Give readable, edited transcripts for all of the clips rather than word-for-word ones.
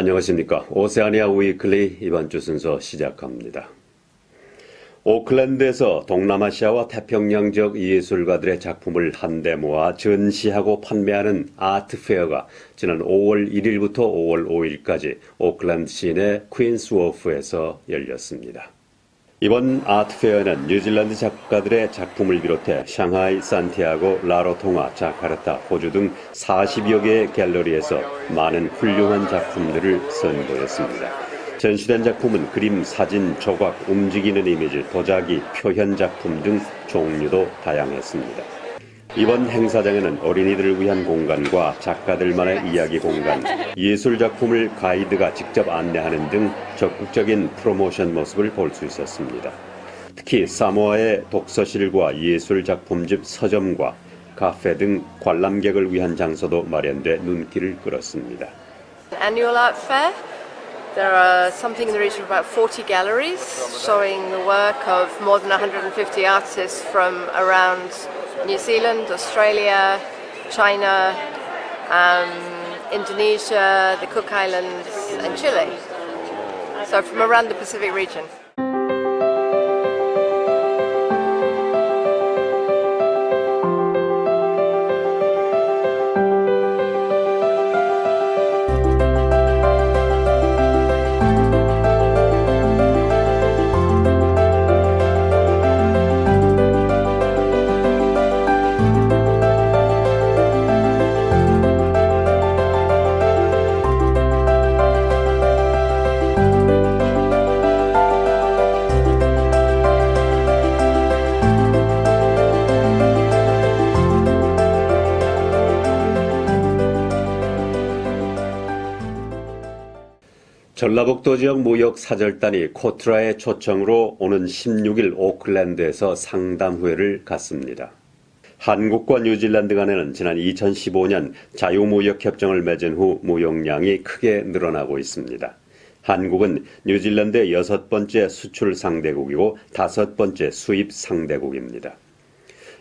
안녕하십니까. 오세아니아 위클리 이번 주 순서 시작합니다. 오클랜드에서 동남아시아와 태평양 지역 예술가들의 작품을 한데 모아 전시하고 판매하는 아트페어가 지난 5월 1일부터 5월 5일까지 오클랜드 시내 퀸스 워프에서 열렸습니다. 이번 아트페어는 뉴질랜드 작가들의 작품을 비롯해 샹하이, 산티아고, 라로통가, 자카르타, 호주 등 40여 개의 갤러리에서 많은 훌륭한 작품들을 선보였습니다. 전시된 작품은 그림, 사진, 조각, 움직이는 이미지, 도자기, 표현 작품 등 종류도 다양했습니다. 이번 행사장에는 어린이들을 위한 공간과 작가들만의 이야기 공간, 예술 작품을 가이드가 직접 안내하는 등 적극적인 프로모션 모습을 볼 수 있었습니다. 특히 사모아의 독서실과 예술 작품집 서점과 카페 등 관람객을 위한 장소도 마련돼 눈길을 끌었습니다. Annual art fair. There are something in the region of about 40 galleries showing the work of more than 150 artists from around New Zealand, Australia, China, Indonesia, the Cook Islands and Chile. So from around the Pacific region. 전라북도 지역 무역사절단이 코트라의 초청으로 오는 16일 오클랜드에서 상담회를 갖습니다. 한국과 뉴질랜드 간에는 지난 2015년 자유무역협정을 맺은 후 무역량이 크게 늘어나고 있습니다. 한국은 뉴질랜드의 6번째 수출 상대국이고 5번째 수입 상대국입니다.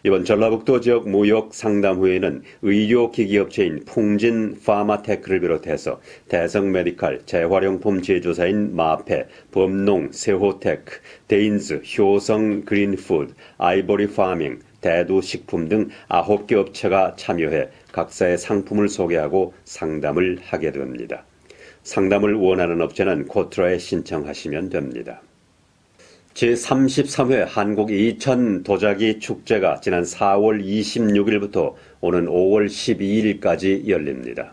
이번 전라북도 지역 무역 상담회에는 의료기기업체인 풍진 파마테크를 비롯해서 대성 메디칼, 재활용품 제조사인 마페, 범농, 세호테크, 데인즈, 효성 그린푸드, 아이보리 파밍, 대두식품 등 9개 업체가 참여해 각사의 상품을 소개하고 상담을 하게 됩니다. 상담을 원하는 업체는 코트라에 신청하시면 됩니다. 제33회 한국 이천 도자기 축제가 지난 4월 26일부터 오는 5월 12일까지 열립니다.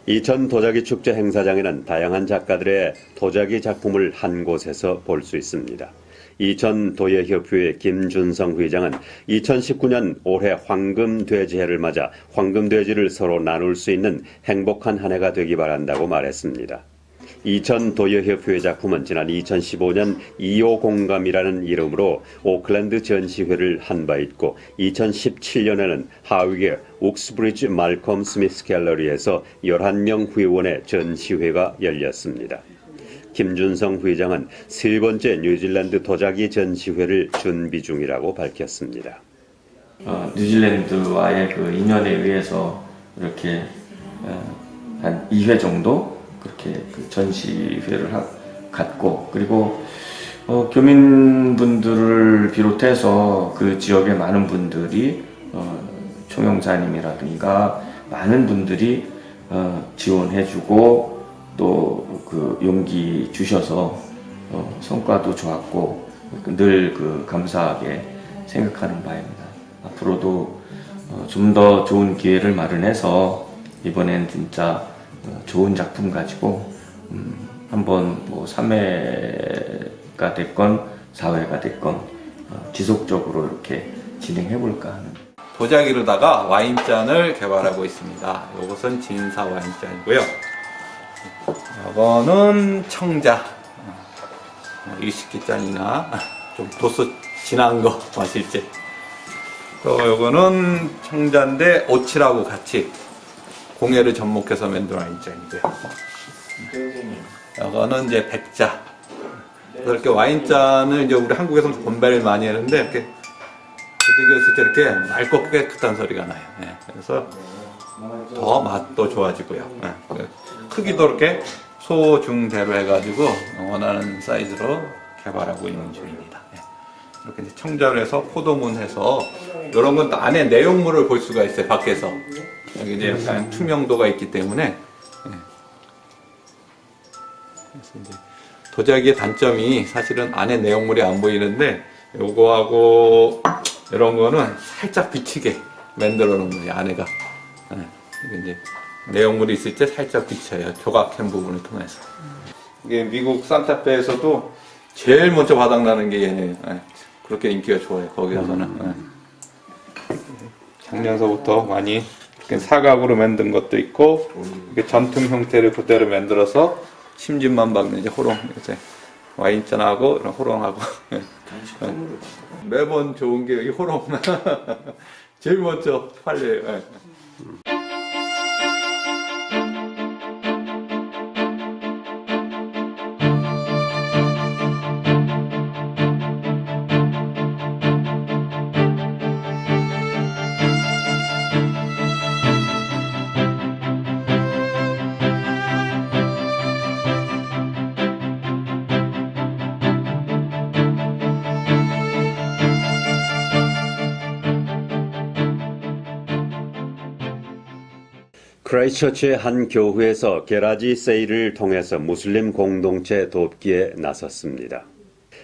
이천 도자기 축제 행사장에는 다양한 작가들의 도자기 작품을 한 곳에서 볼 수 있습니다. 이천 도예협회 김준성 회장은 2019년 올해 황금돼지해를 맞아 황금돼지를 서로 나눌 수 있는 행복한 한 해가 되기 바란다고 말했습니다. 이천 도예협회 작품은 지난 2015년 2호 공감이라는 이름으로 오클랜드 전시회를 한 바 있고 2017년에는 하위계 옥스브리지 말컴 스미스 갤러리에서 11명 회원의 전시회가 열렸습니다. 김준성 회장은 세 번째 뉴질랜드 도자기 전시회를 준비 중이라고 밝혔습니다. 뉴질랜드와의 그 인연에 의해서 이렇게 한 2회 정도 그렇게 그 전시회를 갖고 그리고 교민분들을 비롯해서 그 지역의 많은 분들이 총영사님이라든가 많은 분들이 지원해주고 또 그 용기 주셔서 성과도 좋았고 늘 그 감사하게 생각하는 바입니다. 앞으로도 좀 더 좋은 기회를 마련해서 이번엔 진짜 좋은 작품 가지고 한번 뭐 3회가 됐건 4회가 됐건 지속적으로 이렇게 진행해 볼까 하는. 도자기로다가 와인잔을 개발하고 있습니다. 이것은 진사 와인잔이고요. 이거는 청자, 위스키잔이나 좀 도수 진한 거 마실지. 또 이거는 청자인데 오칠하고 같이 공예를 접목해서 만든 와인잔이고요. 이거는 이제 백자. 이렇게 와인잔을 이제 우리 한국에서는 건배를 많이 하는데 이렇게 부득이했을 때 이렇게 맑고 깨끗한 소리가 나요. 네. 그래서 더 맛도 좋아지고요. 네. 크기도 이렇게 소중대로 해가지고 원하는 사이즈로 개발하고 있는 중입니다. 예. 이렇게 이제 청자를 해서 포도문해서 이런 건 또 안에 내용물을 볼 수가 있어요. 밖에서 여기 이제 약간 투명도가 있기 때문에. 예. 그래서 이제 도자기의 단점이 사실은 안에 내용물이 안 보이는데 요거하고 이런 거는 살짝 비치게 만들어 놓은 거예요. 안에가. 예. 이게 이제 내용물이 있을 때 살짝 비쳐요. 조각한 부분을 통해서. 이게 미국 산타페에서도 제일 먼저 바닥나는 게 얘네예요. 예. 그렇게 인기가 좋아요. 거기서는. 예. 작년서부터 많이 이렇게 사각으로 만든 것도 있고, 이게 전통 형태를 그대로 만들어서 심진만 박는 이제 호롱, 이제 와인잔하고 이런 호롱하고. 예. 매번 좋은 게 이 호롱. 제일 먼저 팔려요. 예. 크라이스처치의 한 교회에서 게라지 세일을 통해서 무슬림 공동체 돕기에 나섰습니다.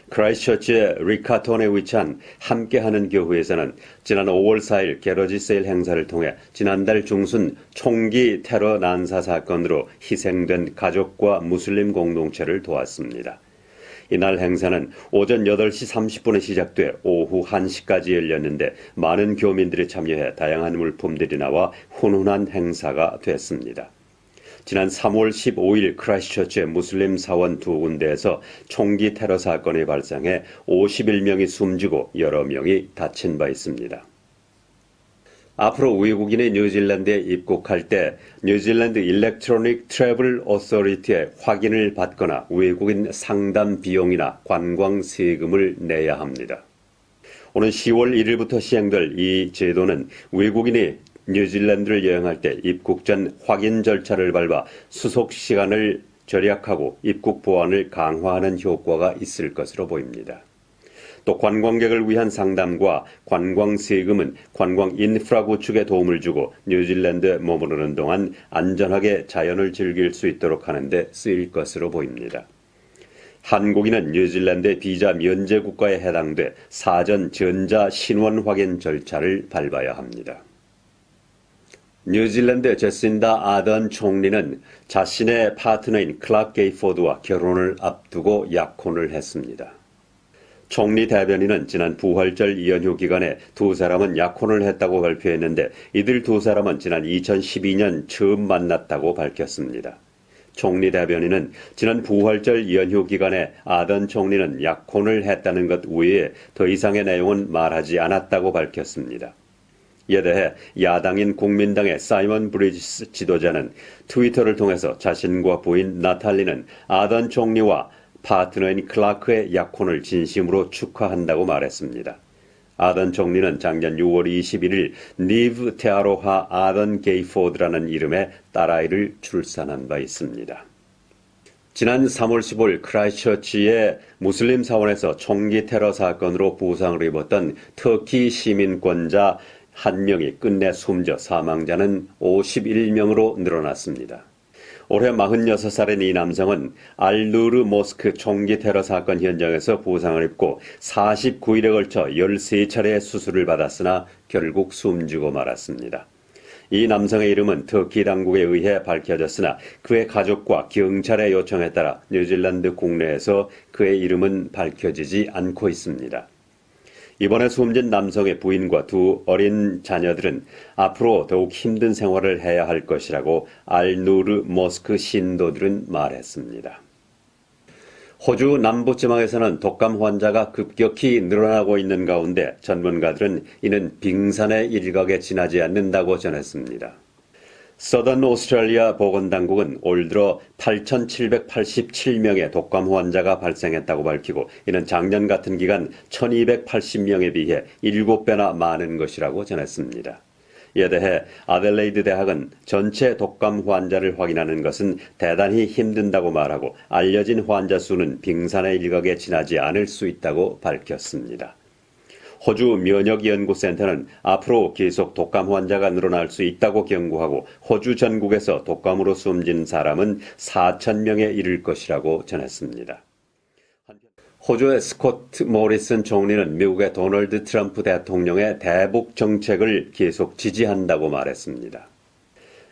크라이스처치의 리카톤에 위치한 함께하는 교회에서는 지난 5월 4일 게러지 세일 행사를 통해 지난달 중순 총기 테러 난사 사건으로 희생된 가족과 무슬림 공동체를 도왔습니다. 이날 행사는 오전 8시 30분에 시작돼 오후 1시까지 열렸는데 많은 교민들이 참여해 다양한 물품들이 나와 훈훈한 행사가 됐습니다. 지난 3월 15일 크라이스처치의 무슬림 사원 두 군데에서 총기 테러 사건이 발생해 51명이 숨지고 여러 명이 다친 바 있습니다. 앞으로 외국인이 뉴질랜드에 입국할 때 뉴질랜드 일렉트로닉 트래블 어서리티의 확인을 받거나 외국인 상담 비용이나 관광 세금을 내야 합니다. 오는 10월 1일부터 시행될 이 제도는 외국인이 뉴질랜드를 여행할 때 입국 전 확인 절차를 밟아 수속 시간을 절약하고 입국 보안을 강화하는 효과가 있을 것으로 보입니다. 또 관광객을 위한 상담과 관광 세금은 관광 인프라 구축에 도움을 주고 뉴질랜드에 머무르는 동안 안전하게 자연을 즐길 수 있도록 하는 데 쓰일 것으로 보입니다. 한국인은 뉴질랜드의 비자 면제 국가에 해당돼 사전 전자 신원 확인 절차를 밟아야 합니다. 뉴질랜드 제신다 아던 총리는 자신의 파트너인 클락 게이포드와 결혼을 앞두고 약혼을 했습니다. 총리 대변인은 지난 부활절 연휴 기간에 두 사람은 약혼을 했다고 발표했는데 이들 두 사람은 지난 2012년 처음 만났다고 밝혔습니다. 총리 대변인은 지난 부활절 연휴 기간에 아던 총리는 약혼을 했다는 것 외에 더 이상의 내용은 말하지 않았다고 밝혔습니다. 이에 대해 야당인 국민당의 사이먼 브리지스 지도자는 트위터를 통해서 자신과 부인 나탈리는 아던 총리와 파트너인 클라크의 약혼을 진심으로 축하한다고 말했습니다. 아던 총리는 작년 6월 21일 니브 테아로하 아던 게이포드라는 이름의 딸아이를 출산한 바 있습니다. 지난 3월 15일 크라이스처치의 무슬림 사원에서 총기 테러 사건으로 부상을 입었던 터키 시민권자 1명이 끝내 숨져 사망자는 51명으로 늘어났습니다. 올해 46살인 이 남성은 알누르 모스크 총기 테러 사건 현장에서 부상을 입고 49일에 걸쳐 13차례의 수술을 받았으나 결국 숨지고 말았습니다. 이 남성의 이름은 터키 당국에 의해 밝혀졌으나 그의 가족과 경찰의 요청에 따라 뉴질랜드 국내에서 그의 이름은 밝혀지지 않고 있습니다. 이번에 숨진 남성의 부인과 두 어린 자녀들은 앞으로 더욱 힘든 생활을 해야 할 것이라고 알누르 모스크 신도들은 말했습니다. 호주 남부지방에서는 독감 환자가 급격히 늘어나고 있는 가운데 전문가들은 이는 빙산의 일각에 지나지 않는다고 전했습니다. 서던 오스트레일리아 보건당국은 올 들어 8,787명의 독감 환자가 발생했다고 밝히고 이는 작년 같은 기간 1,280명에 비해 7배나 많은 것이라고 전했습니다. 이에 대해 아델레이드 대학은 전체 독감 환자를 확인하는 것은 대단히 힘든다고 말하고 알려진 환자 수는 빙산의 일각에 지나지 않을 수 있다고 밝혔습니다. 호주 면역연구센터는 앞으로 계속 독감 환자가 늘어날 수 있다고 경고하고 호주 전국에서 독감으로 숨진 사람은 4,000명에 이를 것이라고 전했습니다. 호주의 스코트 모리슨 총리는 미국의 도널드 트럼프 대통령의 대북 정책을 계속 지지한다고 말했습니다.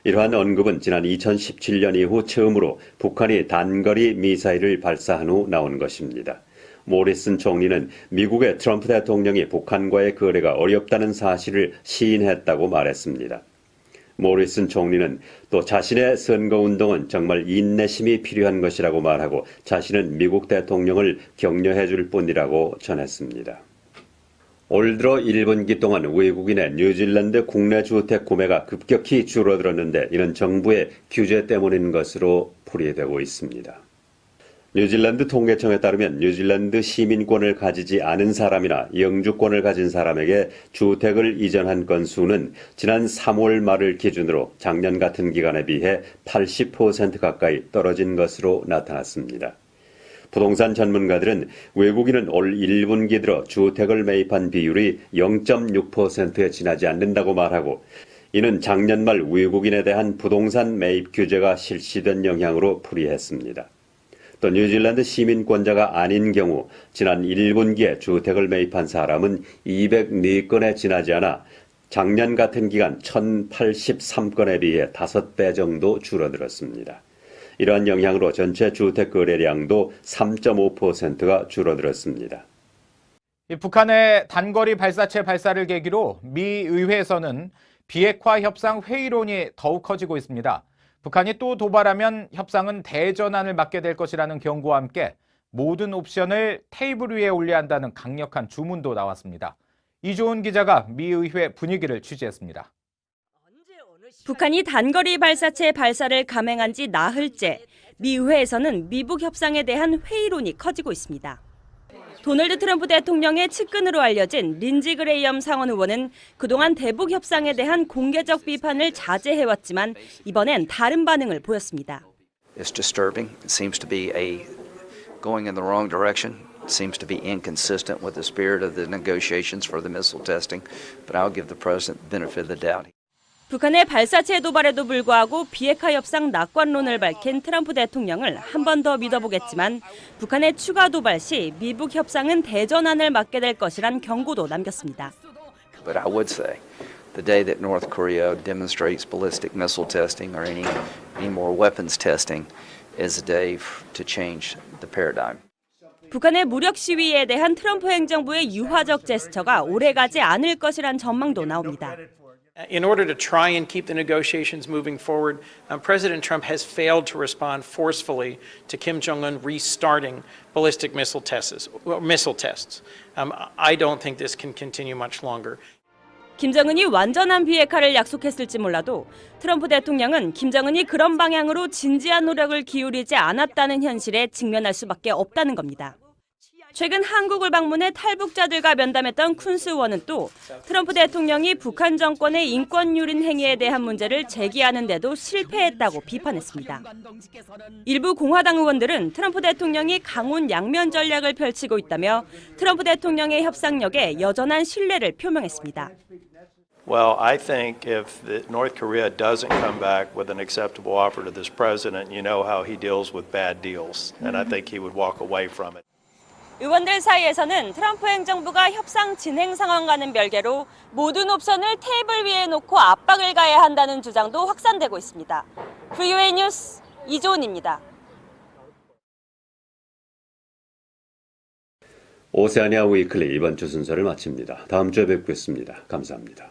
이러한 언급은 지난 2017년 이후 처음으로 북한이 단거리 미사일을 발사한 후 나온 것입니다. 모리슨 총리는 미국의 트럼프 대통령이 북한과의 거래가 어렵다는 사실을 시인했다고 말했습니다. 모리슨 총리는 또 자신의 선거운동은 정말 인내심이 필요한 것이라고 말하고 자신은 미국 대통령을 격려해 줄 뿐이라고 전했습니다. 올 들어 1분기 동안 외국인의 뉴질랜드 국내 주택 구매가 급격히 줄어들었는데 이는 정부의 규제 때문인 것으로 풀이되고 있습니다. 뉴질랜드 통계청에 따르면 뉴질랜드 시민권을 가지지 않은 사람이나 영주권을 가진 사람에게 주택을 이전한 건수는 지난 3월 말을 기준으로 작년 같은 기간에 비해 80% 가까이 떨어진 것으로 나타났습니다. 부동산 전문가들은 외국인은 올 1분기 들어 주택을 매입한 비율이 0.6%에 지나지 않는다고 말하고 이는 작년 말 외국인에 대한 부동산 매입 규제가 실시된 영향으로 풀이했습니다. 또 뉴질랜드 시민권자가 아닌 경우 지난 1분기에 주택을 매입한 사람은 204건에 지나지 않아 작년 같은 기간 1,083건에 비해 5배 정도 줄어들었습니다. 이러한 영향으로 전체 주택 거래량도 3.5%가 줄어들었습니다. 북한의 단거리 발사체 발사를 계기로 미 의회에서는 비핵화 협상 회의론이 더욱 커지고 있습니다. 북한이 또 도발하면 협상은 대전환을 맞게 될 것이라는 경고와 함께 모든 옵션을 테이블 위에 올려야 한다는 강력한 주문도 나왔습니다. 이조은 기자가 미 의회 분위기를 취재했습니다. 북한이 단거리 발사체 발사를 감행한 지 나흘째, 미 의회에서는 미북 협상에 대한 회의론이 커지고 있습니다. 도널드 트럼프 대통령의 측근으로 알려진 린지 그레이엄 상원 의원은 그동안 대북 협상에 대한 공개적 비판을 자제해왔지만 이번엔 다른 반응을 보였습니다. It's disturbing. It seems to be going in the wrong direction. It seems to be inconsistent with the spirit of the negotiations for the missile testing. But I'll give the president the benefit of the doubt. 북한의 발사체 도발에도 불구하고 비핵화 협상 낙관론을 밝힌 트럼프 대통령을 한 번 더 믿어보겠지만 북한의 추가 도발 시 미북 협상은 대전환을 맞게 될 것이란 경고도 남겼습니다. But I would say the day that North Korea demonstrates ballistic missile testing or any more weapons testing is a day to change the paradigm. 북한의 무력 시위에 대한 트럼프 행정부의 유화적 제스처가 오래가지 않을 것이란 전망도 나옵니다. In order to try and keep the negotiations moving forward, President Trump has failed to respond forcefully to Kim Jong-un restarting ballistic missile tests. I don't think this can continue much longer. 김정은이 완전한 비핵화를 약속했을지 몰라도 트럼프 대통령은 김정은이 그런 방향으로 진지한 노력을 기울이지 않았다는 현실에 직면할 수밖에 없다는 겁니다. 최근 한국을 방문해 탈북자들과 면담했던 쿤스 의원은 또 트럼프 대통령이 북한 정권의 인권 유린 행위에 대한 문제를 제기하는 데도 실패했다고 비판했습니다. 일부 공화당 의원들은 트럼프 대통령이 강운 양면 전략을 펼치고 있다며 트럼프 대통령의 협상력에 여전한 신뢰를 표명했습니다. Well, I think if North Korea doesn't come back with an acceptable offer to this president, you know how he deals with bad deals, and I think he would walk away from it. 의원들 사이에서는 트럼프 행정부가 협상 진행 상황과는 별개로 모든 옵션을 테이블 위에 놓고 압박을 가해야 한다는 주장도 확산되고 있습니다. VOA 뉴스 이조은입니다. 오세아니아 위클리 이번 주 순서를 마칩니다. 다음 주에 뵙겠습니다. 감사합니다.